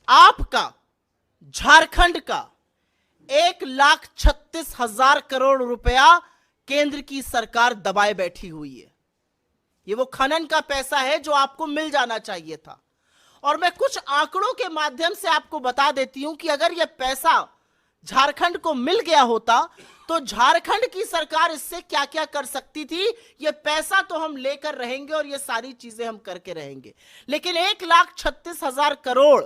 आपका झारखंड का 1,36,000 करोड़ रुपया केंद्र की सरकार दबाए बैठी हुई है। ये वो खनन का पैसा है जो आपको मिल जाना चाहिए था। और मैं कुछ आंकड़ों के माध्यम से आपको बता देती हूं कि अगर यह पैसा झारखंड को मिल गया होता तो झारखंड की सरकार इससे क्या क्या कर सकती थी। यह पैसा तो हम लेकर रहेंगे और ये सारी चीजें हम करके रहेंगे, लेकिन 1,36,000 करोड़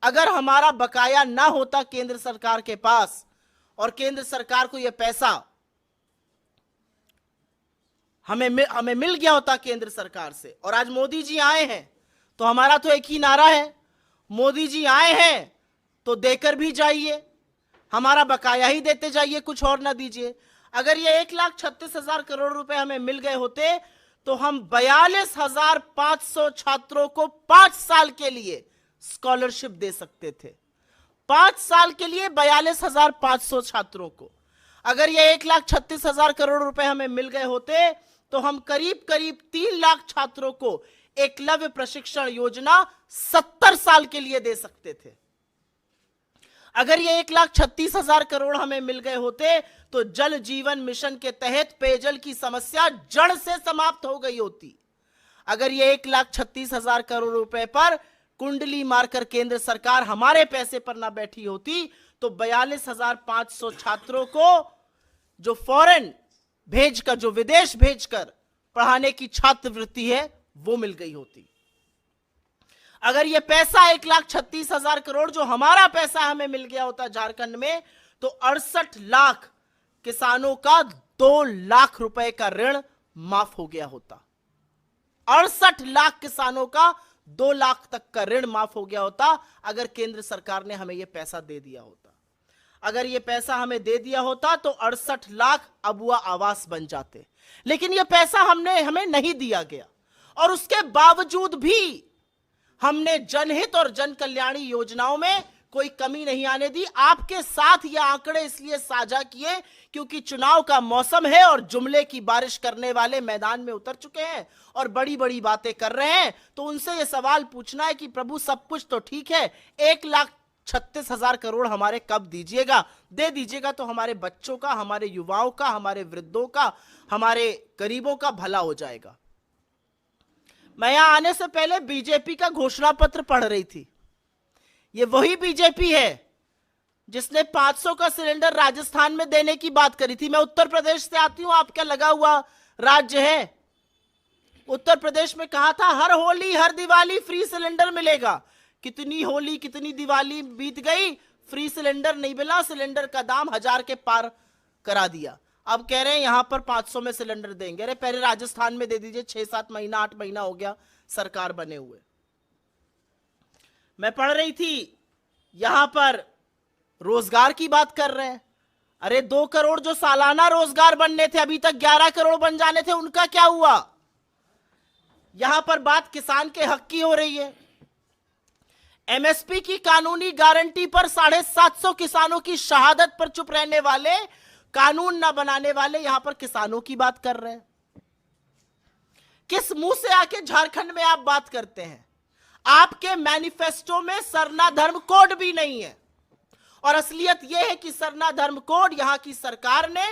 अगर हमारा बकाया ना होता केंद्र सरकार के पास और केंद्र सरकार को यह पैसा हमें मिल गया होता केंद्र सरकार से, और आज मोदी जी आए हैं तो हमारा तो एक ही नारा है, मोदी जी आए हैं तो देकर भी जाइए, हमारा बकाया ही देते जाइए, कुछ और ना दीजिए। अगर ये 1,36,000 करोड़ रुपए हमें मिल गए होते तो हम 42,500 छात्रों को 5 साल के लिए स्कॉलरशिप दे सकते थे। 5 साल के लिए 42,500 छात्रों को। अगर ये 1,36,000 करोड़ रुपए हमें मिल गए होते तो हम करीब करीब 3 लाख छात्रों को एकलव्य प्रशिक्षण योजना 70 साल के लिए दे सकते थे। अगर ये 1,36,000 करोड़ हमें मिल गए होते तो जल जीवन मिशन के तहत पेयजल की समस्या जड़ से समाप्त हो गई होती। अगर ये 1,36,000 करोड़ रुपए पर कुंडली मारकर केंद्र सरकार हमारे पैसे पर ना बैठी होती तो 42,500 छात्रों को जो फॉरेन भेजकर, जो विदेश भेजकर पढ़ाने की छात्रवृत्ति है वो मिल गई होती। अगर ये पैसा 1,36,000 करोड़ जो हमारा पैसा हमें मिल गया होता झारखंड में तो 68 लाख किसानों का 2 लाख रुपए का ऋण माफ हो गया होता। 68 लाख किसानों का 2 लाख तक का ऋण माफ हो गया होता अगर केंद्र सरकार ने हमें यह पैसा दे दिया होता। अगर यह पैसा हमें दे दिया होता तो 68 लाख अबुआ आवास बन जाते, लेकिन यह पैसा हमें नहीं दिया गया और उसके बावजूद भी हमने जनहित और जन कल्याणी योजनाओं में कोई कमी नहीं आने दी। आपके साथ ये आंकड़े इसलिए साझा किए क्योंकि चुनाव का मौसम है और जुमले की बारिश करने वाले मैदान में उतर चुके हैं और बड़ी बड़ी बातें कर रहे हैं। तो उनसे ये सवाल पूछना है कि प्रभु सब कुछ तो ठीक है, 1,36,000 करोड़ हमारे कब दीजिएगा? दे दीजिएगा तो हमारे बच्चों का, हमारे युवाओं का, हमारे वृद्धों का, हमारे गरीबों का भला हो जाएगा। मैं यहां आने से पहले बीजेपी का घोषणा पत्र पढ़ रही थी। ये वही बीजेपी है जिसने 500 का सिलेंडर राजस्थान में देने की बात करी थी। मैं उत्तर प्रदेश से आती हूं, आपका लगा हुआ राज्य है। उत्तर प्रदेश में कहा था हर होली हर दिवाली फ्री सिलेंडर मिलेगा। कितनी होली कितनी दिवाली बीत गई, फ्री सिलेंडर नहीं मिला, सिलेंडर का दाम 1000 के पार करा दिया। अब कह रहे हैं यहां पर 500 में सिलेंडर देंगे। अरे पहले राजस्थान में दे दीजिए, 6-7 महीना 8 महीना हो गया सरकार बने हुए। मैं पढ़ रही थी यहां पर रोजगार की बात कर रहे हैं। अरे 2 करोड़ जो सालाना रोजगार बनने थे, अभी तक 11 करोड़ बन जाने थे, उनका क्या हुआ? यहां पर बात किसान के हक की हो रही है। एमएसपी की कानूनी गारंटी पर 750 किसानों की शहादत पर चुप रहने वाले, कानून ना बनाने वाले यहां पर किसानों की बात कर रहे हैं। किस मुंह से आके झारखंड में आप बात करते हैं? आपके मैनिफेस्टो में सरना धर्म कोड भी नहीं है और असलियत यह है कि सरना धर्म कोड यहां की सरकार ने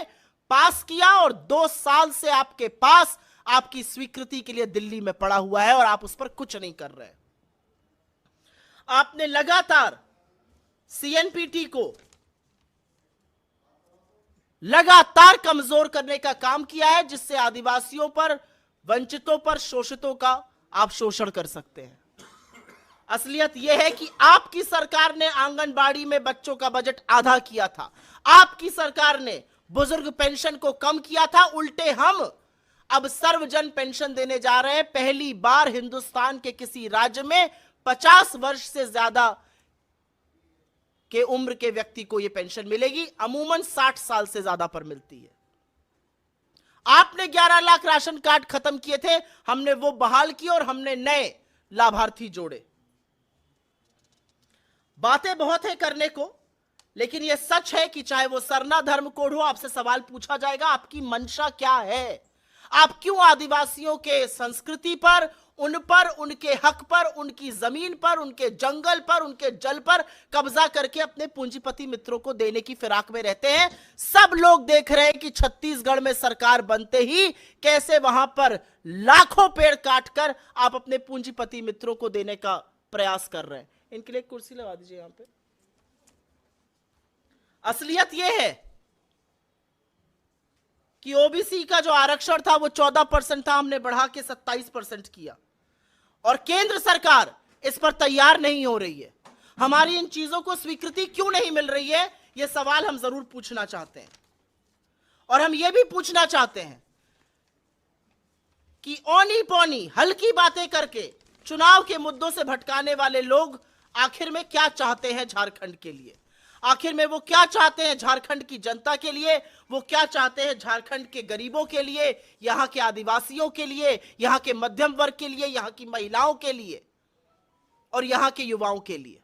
पास किया और 2 साल से आपके पास आपकी स्वीकृति के लिए दिल्ली में पड़ा हुआ है और आप उस पर कुछ नहीं कर रहे। आपने लगातार सीएनपीटी को लगातार कमजोर करने का काम किया है, जिससे आदिवासियों पर, वंचितों पर, शोषितों का आप शोषण कर सकते हैं। असलियत यह है कि आपकी सरकार ने आंगनबाड़ी में बच्चों का बजट आधा किया था। आपकी सरकार ने बुजुर्ग पेंशन को कम किया था। उल्टे हम अब सर्वजन पेंशन देने जा रहे हैं। पहली बार हिंदुस्तान के किसी राज्य में 50 वर्ष से ज्यादा के उम्र के व्यक्ति को यह पेंशन मिलेगी। अमूमन 60 साल से ज्यादा पर मिलती है। आपने 11 लाख राशन कार्ड खत्म किए थे, हमने वो बहाल किए और हमने नए लाभार्थी जोड़े। बातें बहुत है करने को, लेकिन यह सच है कि चाहे वो सरना धर्म कोड हो, आपसे सवाल पूछा जाएगा आपकी मंशा क्या है? आप क्यों आदिवासियों के संस्कृति पर, उन पर, उनके हक पर, उनकी जमीन पर, उनके जंगल पर, उनके जल पर कब्जा करके अपने पूंजीपति मित्रों को देने की फिराक में रहते हैं। सब लोग देख रहे हैं कि छत्तीसगढ़ में सरकार बनते ही कैसे वहां पर लाखों पेड़ काटकर आप अपने पूंजीपति मित्रों को देने का प्रयास कर रहे हैं। इनके लिए एक कुर्सी लगा दीजिए यहां पे। असलियत यह है कि ओबीसी का जो आरक्षण था वो 14% था, हमने बढ़ा के 27% किया, और केंद्र सरकार इस पर तैयार नहीं हो रही है। हमारी इन चीजों को स्वीकृति क्यों नहीं मिल रही है, यह सवाल हम जरूर पूछना चाहते हैं। और हम यह भी पूछना चाहते हैं कि औनी पौनी हल्की बातें करके चुनाव के मुद्दों से भटकाने वाले लोग आखिर में क्या चाहते हैं झारखंड के लिए, आखिर में वो क्या चाहते हैं झारखंड की जनता के लिए, वो क्या चाहते हैं झारखंड के गरीबों के लिए, यहां के आदिवासियों के लिए, यहां के मध्यम वर्ग के लिए, यहां की महिलाओं के लिए और यहां के युवाओं के लिए।